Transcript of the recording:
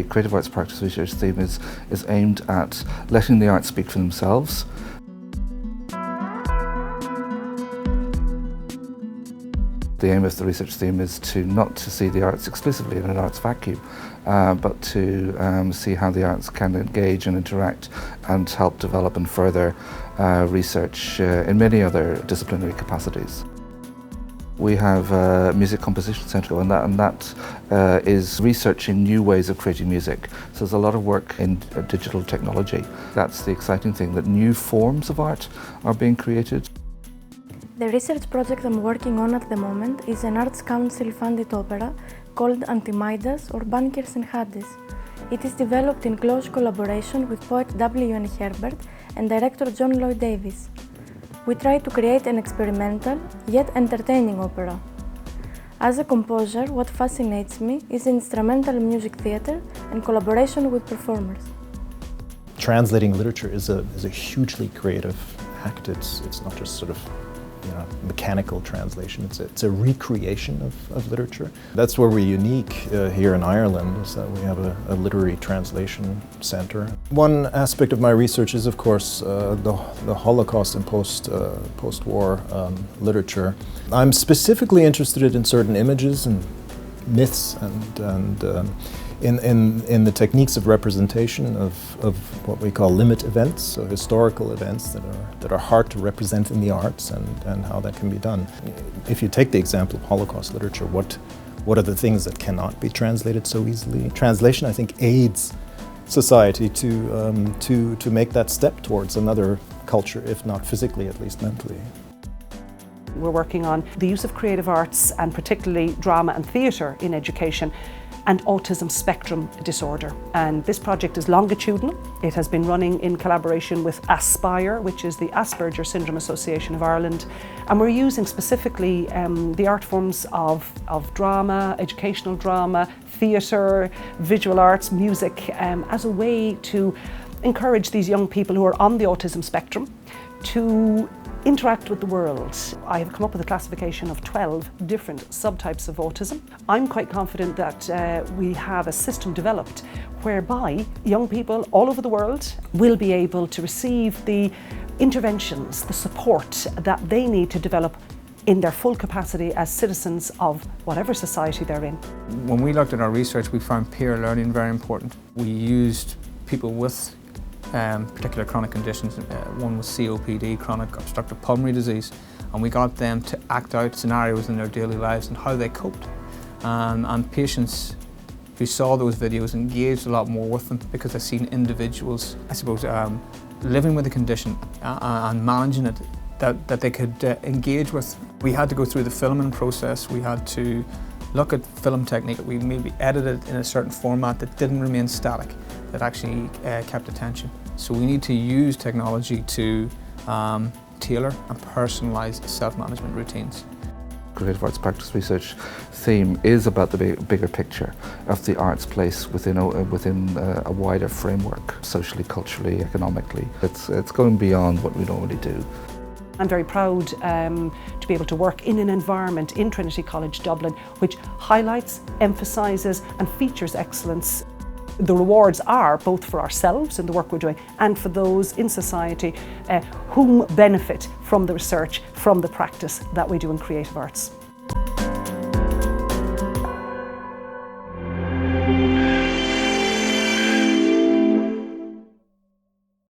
Creative Arts Practice Research theme is aimed at letting the arts speak for themselves. The aim of the research theme is not to see the arts exclusively in an arts vacuum, but to see how the arts can engage and interact and help develop and further research in many other disciplinary capacities. We have a music composition centre, and that is researching new ways of creating music. So there's a lot of work in digital technology. That's the exciting thing, that new forms of art are being created. The research project I'm working on at the moment is an Arts Council funded opera called Anti-Midas or Bunkers in Hades. It is developed in close collaboration with poet W.N. Herbert and director John Lloyd Davis. We try to create an experimental yet entertaining opera. As a composer, what fascinates me is instrumental music theatre and collaboration with performers. Translating literature is a hugely creative act. It's not just sort of mechanical translation. It's a recreation of literature. That's where we're unique here in Ireland, is that we have a literary translation centre. One aspect of my research is, of course, the Holocaust and post-war literature. I'm specifically interested in certain images and myths and in the techniques of representation of what we call limit events, so historical events that are hard to represent in the arts, and how that can be done. If you take the example of Holocaust literature, what are the things that cannot be translated so easily? Translation, I think, aids society to make that step towards another culture, if not physically, at least mentally. We're working on the use of creative arts, and particularly drama and theatre in education, and autism spectrum disorder. And this project is longitudinal. It has been running in collaboration with Aspire, which is the Asperger Syndrome Association of Ireland. And we're using specifically the art forms of drama, educational drama, theatre, visual arts, music, as a way to encourage these young people who are on the autism spectrum to interact with the world. I have come up with a classification of 12 different subtypes of autism. I'm quite confident that we have a system developed whereby young people all over the world will be able to receive the interventions, the support that they need to develop in their full capacity as citizens of whatever society they're in. When we looked at our research, we found peer learning very important. We used people with particular chronic conditions. One was COPD, chronic obstructive pulmonary disease, and we got them to act out scenarios in their daily lives and how they coped. And patients who saw those videos engaged a lot more with them, because they've seen individuals, I suppose, living with the condition and managing it that they could engage with. We had to go through the filming process. We had to look at film technique. We maybe edited it in a certain format that didn't remain static, that actually kept attention. So we need to use technology to tailor and personalise self-management routines. Creative Arts Practice Research theme is about the bigger picture of the arts place within a wider framework, socially, culturally, economically. It's going beyond what we normally do. I'm very proud to be able to work in an environment in Trinity College Dublin which highlights, emphasises and features excellence. The rewards are both for ourselves and the work we're doing, and for those in society whom benefit from the research, from the practice that we do in creative arts.